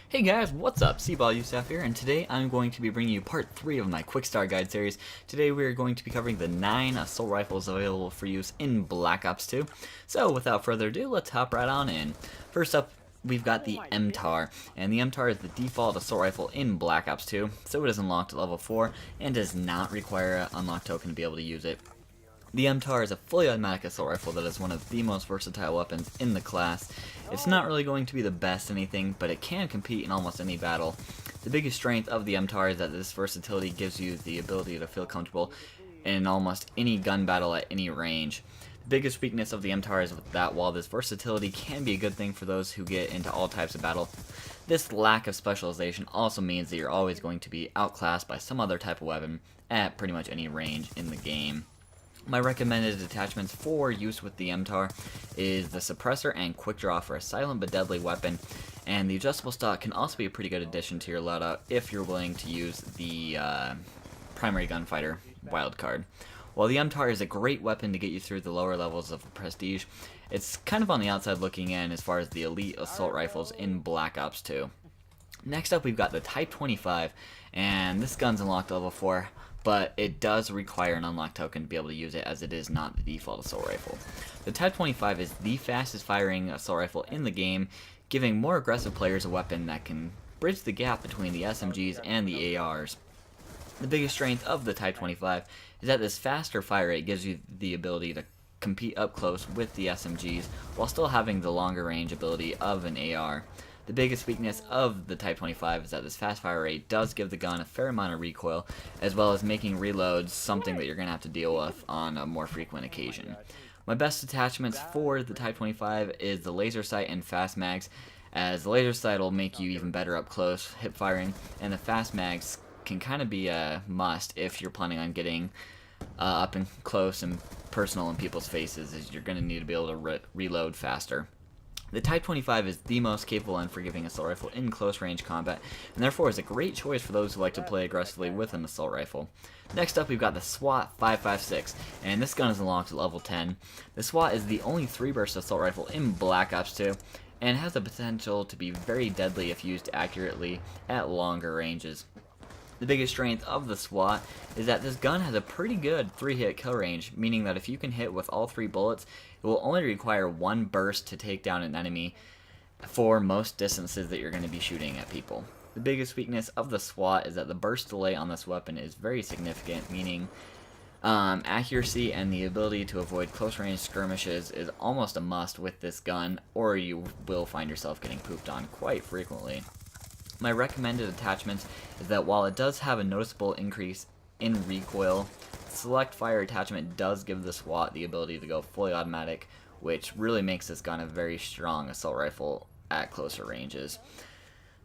Hey guys, what's up? C-Ball Yusuf here, and today I'm going to be bringing you part 3 of my Quick Start Guide series. Today we are going to be covering the 9 assault rifles available for use in Black Ops 2. So without further ado, let's hop right on in. First up, we've got the Mtar, and the Mtar is the default assault rifle in Black Ops 2, so it is unlocked at level 4 and does not require an unlock token to be able to use it. The Mtar is a fully automatic assault rifle that is one of the most versatile weapons in the class. It's not really going to be the best anything, but it can compete in almost any battle. The biggest strength of the Mtar is that this versatility gives you the ability to feel comfortable in almost any gun battle at any range. The biggest weakness of the Mtar is that while this versatility can be a good thing for those who get into all types of battle, this lack of specialization also means that you're always going to be outclassed by some other type of weapon at pretty much any range in the game. My recommended attachments for use with the Mtar is the suppressor and quick draw for a silent but deadly weapon, and the adjustable stock can also be a pretty good addition to your loadout if you're willing to use the primary gunfighter wildcard. While the Mtar is a great weapon to get you through the lower levels of prestige, it's kind of on the outside looking in as far as the elite assault rifles in Black Ops 2. Next up, we've got the Type 25, and this gun's unlocked at level 4. But it does require an unlock token to be able to use it, as it is not the default assault rifle. The Type 25 is the fastest firing assault rifle in the game, giving more aggressive players a weapon that can bridge the gap between the SMGs and the ARs. The biggest strength of the Type 25 is that this faster fire rate gives you the ability to compete up close with the SMGs while still having the longer range ability of an AR. The biggest weakness of the Type 25 is that this fast fire rate does give the gun a fair amount of recoil, as well as making reloads something that you're going to have to deal with on a more frequent occasion. My best attachments for the Type 25 is the laser sight and fast mags, as the laser sight will make you even better up close hip firing, and the fast mags can kind of be a must if you're planning on getting up and close and personal in people's faces, as you're going to need to be able to reload faster. The Type 25 is the most capable and forgiving assault rifle in close range combat, and therefore is a great choice for those who like to play aggressively with an assault rifle. Next up, we've got the SWAT 5.56, and this gun is unlocked at level 10. The SWAT is the only 3-burst assault rifle in Black Ops 2, and has the potential to be very deadly if used accurately at longer ranges. The biggest strength of the SWAT is that this gun has a pretty good 3-hit kill range, meaning that if you can hit with all 3 bullets, it will only require 1 burst to take down an enemy for most distances that you're going to be shooting at people. The biggest weakness of the SWAT is that the burst delay on this weapon is very significant, meaning accuracy and the ability to avoid close range skirmishes is almost a must with this gun, or you will find yourself getting pooped on quite frequently. My recommended attachments is that while it does have a noticeable increase in recoil, select fire attachment does give the SWAT the ability to go fully automatic, which really makes this gun a very strong assault rifle at closer ranges.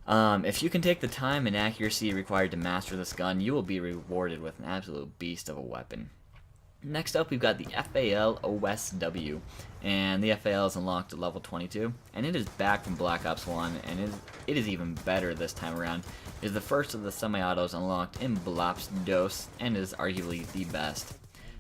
If you can take the time and accuracy required to master this gun, you will be rewarded with an absolute beast of a weapon. Next up, we've got the FAL OSW, and the FAL is unlocked at level 22, and it is back from Black Ops 1, and it is even better this time around. It is the first of the semi-autos unlocked in Black Ops 2, and is arguably the best.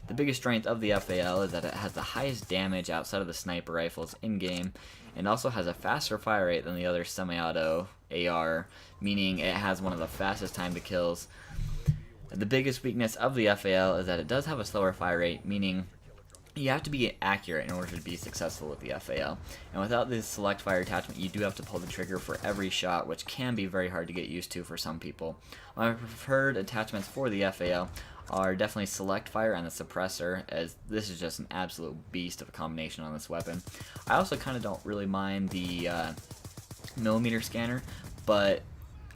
The biggest strength of the FAL is that it has the highest damage outside of the sniper rifles in-game, and also has a faster fire rate than the other semi-auto AR, meaning it has one of the fastest time to kills. The biggest weakness of the FAL is that it does have a slower fire rate, meaning you have to be accurate in order to be successful with the FAL. And without this select fire attachment, you do have to pull the trigger for every shot, which can be very hard to get used to for some people. My preferred attachments for the FAL are definitely select fire and the suppressor, as this is just an absolute beast of a combination on this weapon. I also kind of don't really mind the millimeter scanner, but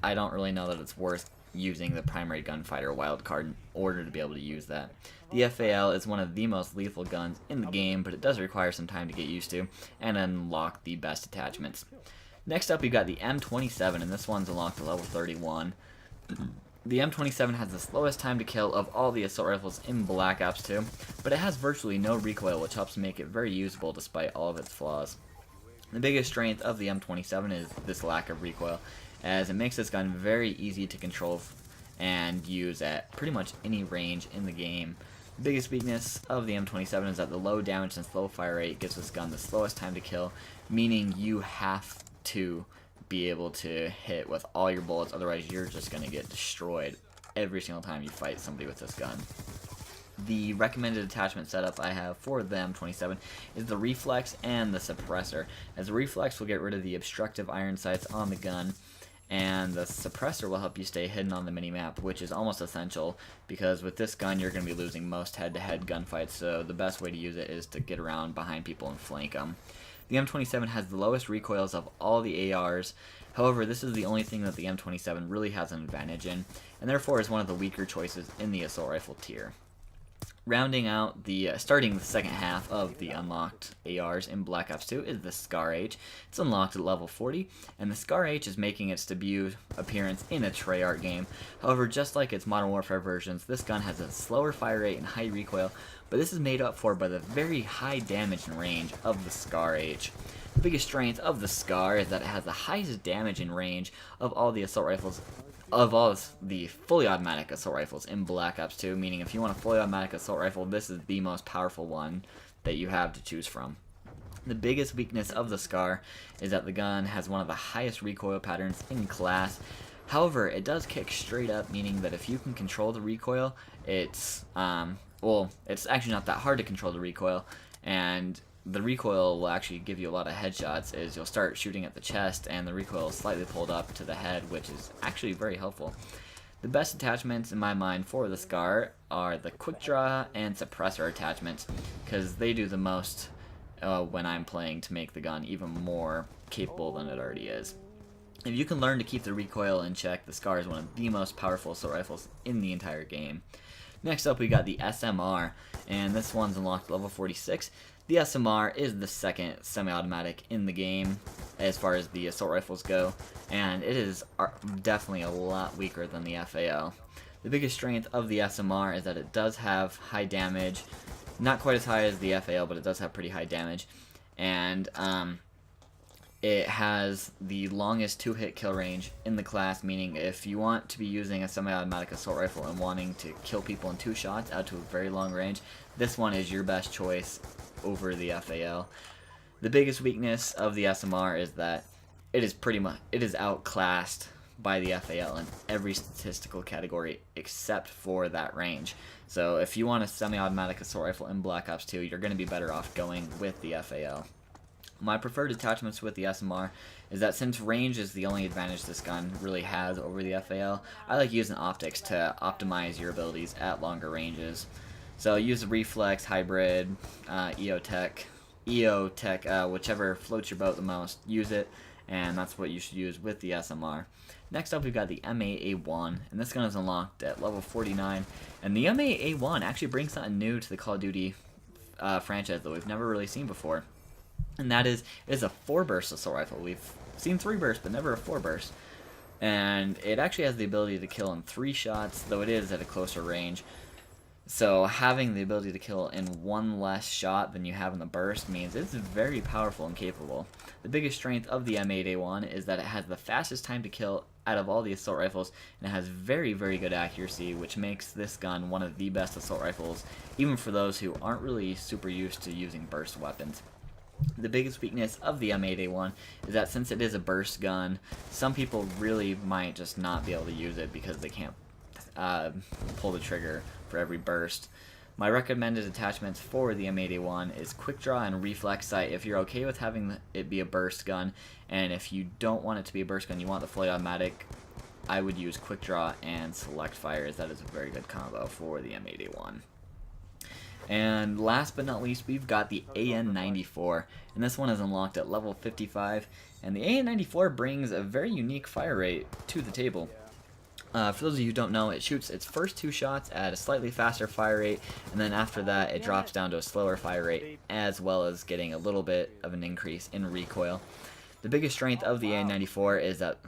I don't really know that it's worth using the primary gunfighter wildcard in order to be able to use that. The FAL is one of the most lethal guns in the game, but it does require some time to get used to and unlock the best attachments. Next up, we've got the M27, and this one's unlocked to level 31. The M27 has the slowest time to kill of all the assault rifles in Black Ops 2, but it has virtually no recoil, which helps make it very usable despite all of its flaws. The biggest strength of the M27 is this lack of recoil, as it makes this gun very easy to control and use at pretty much any range in the game. The biggest weakness of the M27 is that the low damage and slow fire rate gives this gun the slowest time to kill, meaning you have to be able to hit with all your bullets, otherwise you're just going to get destroyed every single time you fight somebody with this gun. The recommended attachment setup I have for the M27 is the reflex and the suppressor, as the reflex will get rid of the obstructive iron sights on the gun, and the suppressor will help you stay hidden on the minimap, which is almost essential because with this gun you're going to be losing most head-to-head gunfights, so the best way to use it is to get around behind people and flank them. The M27 has the lowest recoils of all the ARs. However, this is the only thing that the M27 really has an advantage in, and therefore is one of the weaker choices in the assault rifle tier. Rounding out starting the second half of the unlocked ARs in Black Ops 2 is the Scar H. It's unlocked at level 40, and the Scar H is making its debut appearance in a Treyarch game. However, just like its Modern Warfare versions, this gun has a slower fire rate and high recoil, but this is made up for by the very high damage and range of the Scar H. The biggest strength of the Scar is that it has the highest damage and range of all the assault rifles, of all the fully automatic assault rifles in Black Ops 2, meaning if you want a fully automatic assault rifle, this is the most powerful one that you have to choose from. The biggest weakness of the Scar is that the gun has one of the highest recoil patterns in class. However, it does kick straight up, meaning that if you can control the recoil, it's actually not that hard to control the recoil, and the recoil will actually give you a lot of headshots, as you'll start shooting at the chest and the recoil is slightly pulled up to the head, which is actually very helpful. The best attachments in my mind for the Scar are the quick draw and suppressor attachments, because they do the most when I'm playing to make the gun even more capable than it already is. If you can learn to keep the recoil in check, the Scar is one of the most powerful assault rifles in the entire game. Next up we got the SMR, and this one's unlocked level 46. The SMR is the second semi-automatic in the game as far as the assault rifles go, and it is definitely a lot weaker than the FAL. The biggest strength of the SMR is that it does have high damage, not quite as high as the FAL, but it does have pretty high damage, and it has the longest 2-hit kill range in the class, meaning if you want to be using a semi-automatic assault rifle and wanting to kill people in 2 shots out to a very long range, this one is your best choice over the FAL. The biggest weakness of the SMR is that it is outclassed by the FAL in every statistical category except for that range. So if you want a semi-automatic assault rifle in Black Ops 2, you're going to be better off going with the FAL. My preferred attachments with the SMR is that since range is the only advantage this gun really has over the FAL, I like using optics to optimize your abilities at longer ranges. So use the reflex, hybrid, EOTech, whichever floats your boat the most, use it, and that's what you should use with the SMR. Next up we've got the Maa One, and this gun is unlocked at level 49, and the Maa One actually brings something new to the Call of Duty franchise that we've never really seen before, and that is, it is a 4-burst assault rifle. We've seen 3 bursts, but never a 4-burst, and it actually has the ability to kill in 3 shots, though it is at a closer range. So having the ability to kill in 1 less shot than you have in the burst means it's very powerful and capable. The biggest strength of the Maa One is that it has the fastest time to kill out of all the assault rifles, and it has very, very good accuracy, which makes this gun one of the best assault rifles, even for those who aren't really super used to using burst weapons. The biggest weakness of the Maa One is that since it is a burst gun, some people really might just not be able to use it because they can't pull the trigger for every burst. My recommended attachments for the Maa One is quick draw and reflex sight if you're okay with having it be a burst gun, and if you don't want it to be a burst gun, you want the fully automatic, I would use quick draw and select fire, as that is a very good combo for the Maa One. And last but not least, we've got the AN94, and this one is unlocked at level 55, and the AN94 brings a very unique fire rate to the table. For those of you who don't know, it shoots its first 2 shots at a slightly faster fire rate, and then after that it drops down to a slower fire rate, as well as getting a little bit of an increase in recoil. The biggest strength of the AN94 is that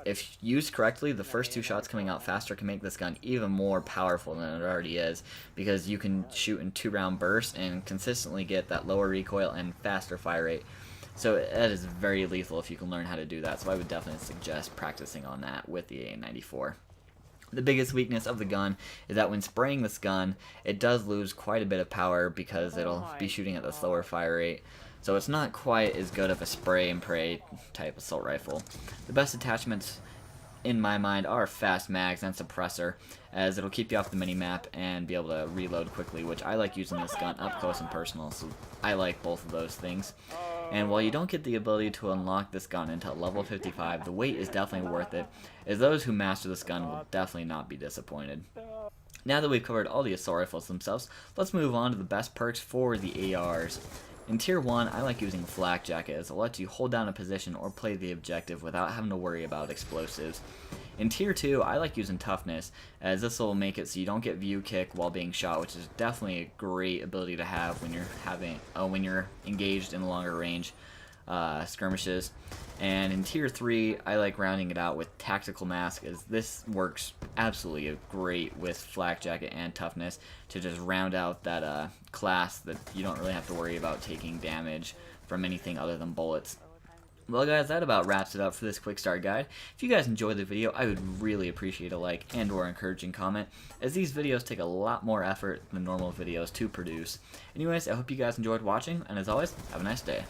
if used correctly, the first 2 shots coming out faster can make this gun even more powerful than it already is, because you can shoot in 2-round bursts and consistently get that lower recoil and faster fire rate. So that is very lethal if you can learn how to do that, so I would definitely suggest practicing on that with the AN94. The biggest weakness of the gun is that when spraying this gun, it does lose quite a bit of power because it'll be shooting at the slower fire rate. so it's not quite as good of a spray and pray type assault rifle. The best attachments in my mind are fast mags and suppressor, as it'll keep you off the minimap and be able to reload quickly, which I like using this gun up close and personal, so I like both of those things. And while you don't get the ability to unlock this gun until level 55, the wait is definitely worth it, as those who master this gun will definitely not be disappointed. Now that we've covered all the assault rifles themselves, let's move on to the best perks for the ARs. In Tier 1, I like using Flak Jacket, as it lets you hold down a position or play the objective without having to worry about explosives. In Tier 2, I like using Toughness, as this will make it so you don't get view kick while being shot, which is definitely a great ability to have when you're engaged in longer range skirmishes. And in Tier 3, I like rounding it out with Tactical Mask, as this works absolutely great with Flak Jacket and Toughness to just round out that class that you don't really have to worry about taking damage from anything other than bullets. Well guys, that about wraps it up for this quick start guide. If you guys enjoyed the video, I would really appreciate a like and or encouraging comment, as these videos take a lot more effort than normal videos to produce. Anyways, I hope you guys enjoyed watching, and as always, have a nice day.